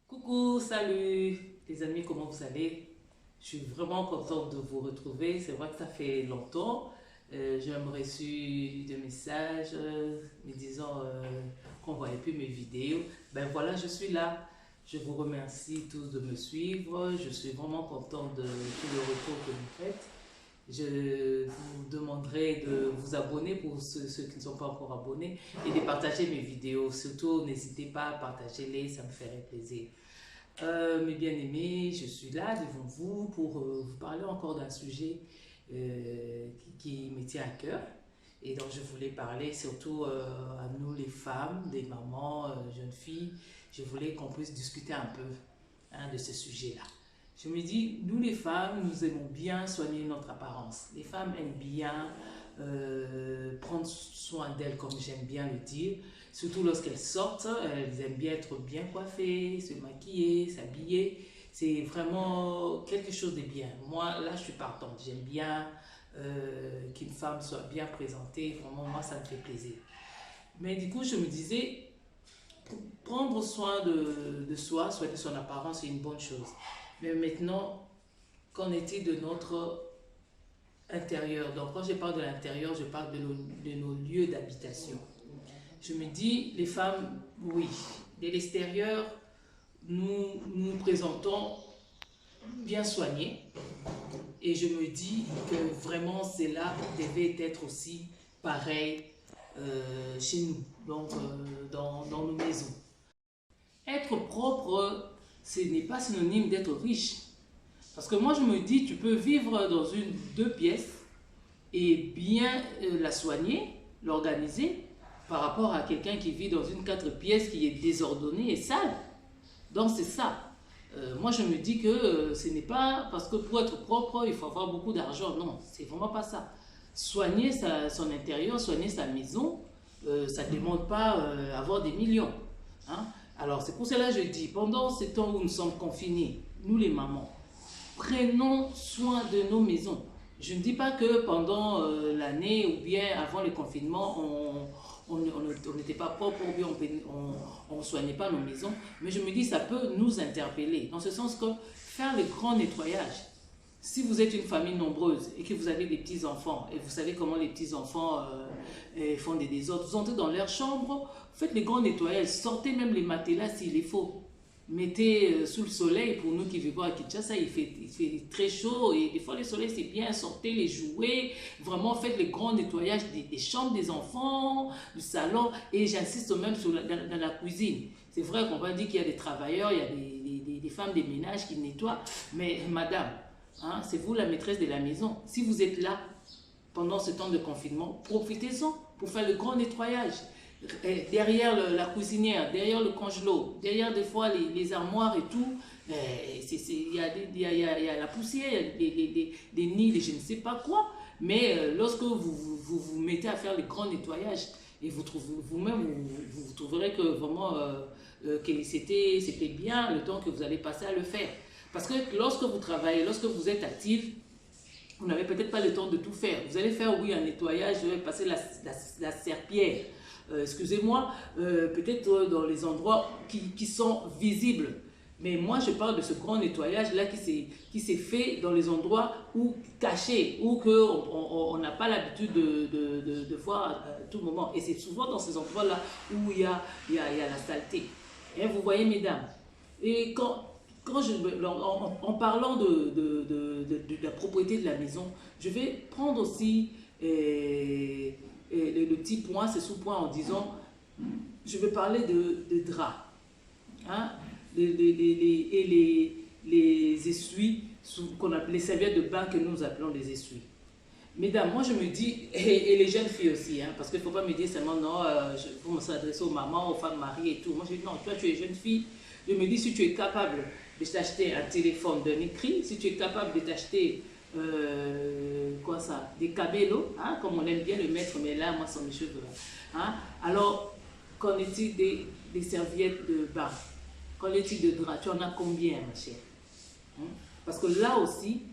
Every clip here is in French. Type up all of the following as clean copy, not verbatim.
Coucou, salut les amis, comment vous allez? Je suis vraiment contente de vous retrouver. C'est vrai que ça fait longtemps. J'ai même reçu des messages me disant qu'on ne voyait plus mes vidéos. Ben voilà, je suis là. Je vous remercie tous de me suivre. Je suis vraiment contente de tout le retour que vous faites. Je vous demanderai de vous abonner pour ceux qui ne sont pas encore abonnés et de partager mes vidéos. Surtout, n'hésitez pas à partager-les, ça me ferait plaisir. Mes bien-aimés, je suis là devant vous pour vous parler encore d'un sujet qui me tient à cœur. Et donc, je voulais parler surtout à nous, les femmes, des mamans, jeunes filles. Je voulais qu'on puisse discuter un peu de ce sujet-là. Je me dis, nous les femmes, nous aimons bien soigner notre apparence. Les femmes aiment bien prendre soin d'elles, comme j'aime bien le dire. Surtout lorsqu'elles sortent, elles aiment bien être bien coiffées, se maquiller, s'habiller. C'est vraiment quelque chose de bien. Moi, là, je suis partante. J'aime bien qu'une femme soit bien présentée. Vraiment, moi, ça me fait plaisir. Mais du coup, je me disais, prendre soin de soi, soigner son apparence, c'est une bonne chose. Mais maintenant, qu'en est-il de notre intérieur? Donc, quand je parle de l'intérieur, je parle de nos lieux d'habitation. Je me dis, les femmes, oui, de l'extérieur, nous nous présentons bien soignés. Et je me dis que vraiment, cela devait être aussi pareil chez nous, donc dans nos maisons. Être propre, ce n'est pas synonyme d'être riche. Parce que moi, je me dis, tu peux vivre dans une 2 pièces et bien la soigner, l'organiser, par rapport à quelqu'un qui vit dans une 4 pièces qui est désordonnée et sale. Donc, c'est ça. Moi, je me dis que ce n'est pas parce que pour être propre, il faut avoir beaucoup d'argent. Non, c'est vraiment pas ça. Soigner son intérieur, soigner sa maison, ça ne demande pas avoir des millions. Hein? Alors, c'est pour cela que je dis, pendant ces temps où nous sommes confinés, nous les mamans, prenons soin de nos maisons. Je ne dis pas que pendant l'année ou bien avant le confinement, on n'était pas propre ou bien on ne soignait pas nos maisons, mais je me dis que ça peut nous interpeller, dans ce sens que faire le grand nettoyage. Si vous êtes une famille nombreuse et que vous avez des petits-enfants et vous savez comment les petits-enfants font des désordres, vous entrez dans leur chambre, faites le grand nettoyage, sortez même les matelas s'il est faut. Mettez sous le soleil, pour nous qui vivons à Kinshasa, il fait très chaud et des fois le soleil c'est bien, sortez les jouets, vraiment faites le grand nettoyage des chambres des enfants, du salon et j'insiste même dans la cuisine. C'est vrai qu'on va dire qu'il y a des travailleurs, il y a des femmes des ménages qui nettoient, mais madame, hein, c'est vous la maîtresse de la maison. Si vous êtes là pendant ce temps de confinement, profitez-en pour faire le grand nettoyage. Derrière la cuisinière, derrière le congelo, derrière des fois les armoires et tout, il y a la poussière, il y a des nids, je ne sais pas quoi. Mais lorsque vous mettez à faire le grand nettoyage, et vous-même, vous trouverez que vraiment que c'était bien le temps que vous allez passer à le faire. Parce que lorsque vous travaillez, lorsque vous êtes actif, vous n'avez peut-être pas le temps de tout faire. Vous allez faire, oui, un nettoyage, vous allez passer la serpillière. Excusez-moi, peut-être dans les endroits qui sont visibles. Mais moi, je parle de ce grand nettoyage-là qui s'est fait dans les endroits où cachés, où on n'a pas l'habitude de voir à tout moment. Et c'est souvent dans ces endroits-là où il y a la saleté. Et vous voyez, mesdames, et en parlant de la propriété de la maison, je vais prendre aussi le petit point, ce sous-point en disant, je vais parler de draps, hein, les essuies, qu'on appelle les serviettes de bain que nous appelons les essuies. Mesdames, moi je me dis, et les jeunes filles aussi, hein, parce qu'il ne faut pas me dire seulement non, il faut s'adresser aux mamans, aux femmes mariées et tout. Moi je dis non, toi tu es jeune fille, je me dis si tu es capable de t'acheter un téléphone d'un écrit, si tu es capable de t'acheter quoi ça, des cabellos, hein, comme on aime bien le mettre, mais là moi sont mes cheveux. Hein. Alors, qu'en est-il des serviettes de bain? Qu'en est-il de draps? Tu en as combien, ma chère? Hein? Parce que là aussi,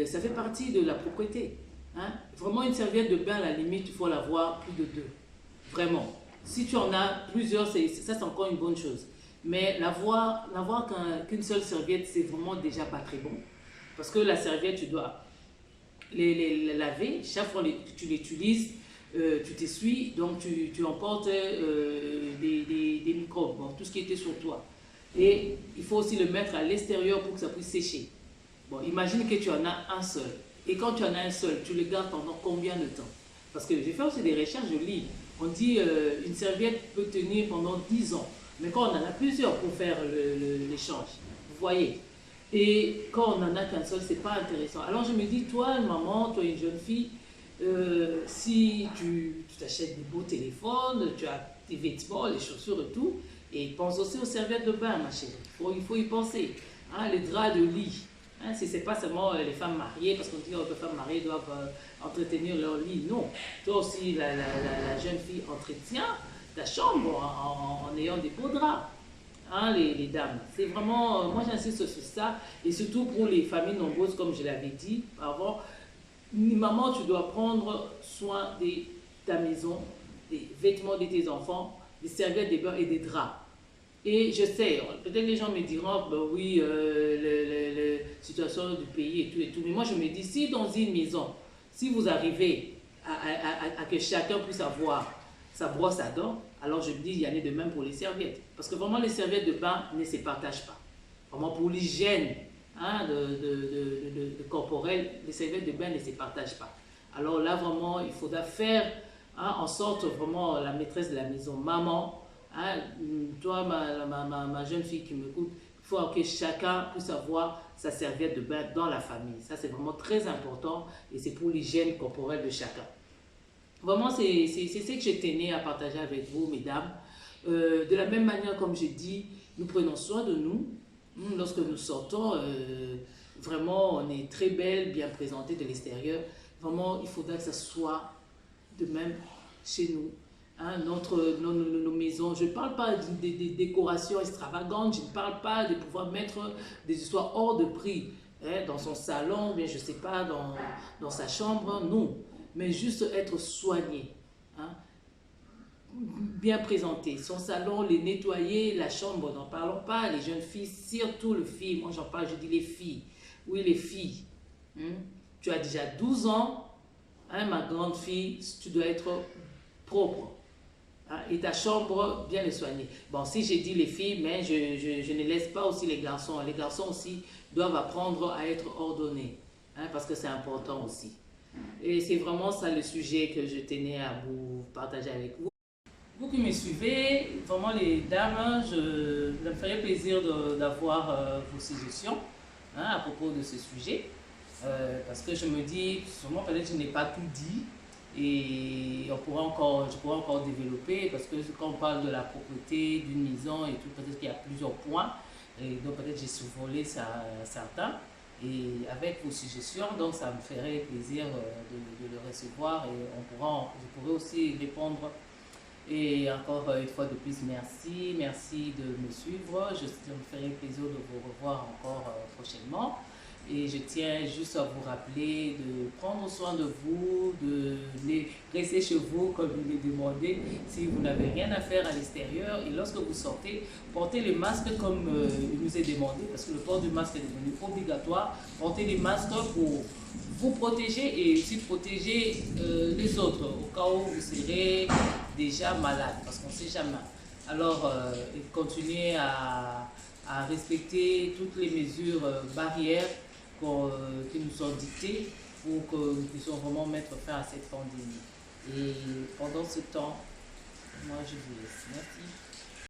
ça fait partie de la propriété. Hein? Vraiment, une serviette de bain, à la limite, il faut l'avoir plus de 2. Vraiment. Si tu en as plusieurs, ça c'est encore une bonne chose. Mais n'avoir qu'une seule serviette, c'est vraiment déjà pas très bon. Parce que la serviette, tu dois les laver. Chaque fois que tu l'utilises, tu t'essuies, donc tu emportes des microbes, bon, tout ce qui était sur toi. Et il faut aussi le mettre à l'extérieur pour que ça puisse sécher. Bon, imagine que tu en as un seul. Et quand tu en as un seul, tu le gardes pendant combien de temps? Parce que j'ai fait aussi des recherches, je lis. On dit une serviette peut tenir pendant 10 ans. Mais quand on en a plusieurs pour faire l'échange, vous voyez. Et quand on n'en a qu'un seul, c'est pas intéressant. Alors je me dis, toi, une maman, toi, une jeune fille, si tu t'achètes des beaux téléphones, tu as tes vêtements, les chaussures et tout, et pense aussi aux serviettes de bain, ma chérie. Il faut y penser. Hein, les draps de lit. Hein, si ce n'est pas seulement les femmes mariées, parce qu'on dit que les femmes mariées doivent entretenir leur lit. Non. Toi aussi, la jeune fille entretient ta chambre en ayant des beaux draps. Hein, les dames. C'est vraiment, moi j'insiste sur ça, et surtout pour les familles nombreuses, comme je l'avais dit avant, maman, tu dois prendre soin de ta maison, des vêtements de tes enfants, des serviettes, des bains et des draps. Et je sais, peut-être les gens me diront, ben oui, la situation du pays et tout, mais moi je me dis, si dans une maison, si vous arrivez à que chacun puisse avoir sa brosse à dents, alors je me dis, il y en a de même pour les serviettes. Parce que vraiment, les serviettes de bain ne se partagent pas. Vraiment, pour l'hygiène hein, corporelle, les serviettes de bain ne se partagent pas. Alors là, vraiment, il faudra faire hein, en sorte, vraiment, la maîtresse de la maison, maman, hein, toi, ma jeune fille qui m'écoute, il faut que chacun puisse avoir sa serviette de bain dans la famille. Ça, c'est vraiment très important et c'est pour l'hygiène corporelle de chacun. Vraiment, c'est ce que je tenais à partager avec vous, mesdames. De la même manière, comme je dis, nous prenons soin de nous. Lorsque nous sortons, vraiment, on est très belle, bien présentée de l'extérieur. Vraiment, il faudra que ça soit de même chez nous. Hein, nos maisons, je ne parle pas des décorations extravagantes, je ne parle pas de pouvoir mettre des histoires hors de prix hein, dans son salon, mais je ne sais pas, dans sa chambre, non. Mais juste être soigné, hein, bien présenté. Son salon, les nettoyer, la chambre, n'en parlons pas, les jeunes filles, surtout les filles, moi j'en parle, je dis les filles. Oui, les filles. Tu as déjà 12 ans, hein, ma grande fille, tu dois être propre. Hein, et ta chambre, bien le soigner. Bon, si j'ai dit les filles, mais je ne laisse pas aussi les garçons. Les garçons aussi doivent apprendre à être ordonnés, hein, parce que c'est important aussi. Et c'est vraiment ça le sujet que je tenais à vous partager avec vous. Vous qui me suivez, vraiment les dames, ça me ferait plaisir d'avoir vos suggestions hein, à propos de ce sujet. Parce que je me dis, sûrement peut-être je n'ai pas tout dit et je pourrais encore développer parce que quand on parle de la propreté d'une maison et tout, peut-être qu'il y a plusieurs points et donc peut-être j'ai survolé certains. Et avec vos suggestions, donc ça me ferait plaisir de le recevoir et je pourrais aussi répondre. Et encore une fois de plus, merci de me suivre. Ça me ferait plaisir de vous revoir encore prochainement. Et je tiens juste à vous rappeler de prendre soin de vous, de rester chez vous comme il est demandé si vous n'avez rien à faire à l'extérieur. Et lorsque vous sortez, portez le masque comme il nous est demandé parce que le port du masque est devenu obligatoire. Portez les masques pour vous protéger et aussi protéger les autres au cas où vous serez déjà malade parce qu'on ne sait jamais. Alors, continuez à respecter toutes les mesures barrières qui nous sont dictées pour que nous puissions vraiment mettre fin à cette pandémie. Et pendant ce temps, moi je vous laisse. Merci.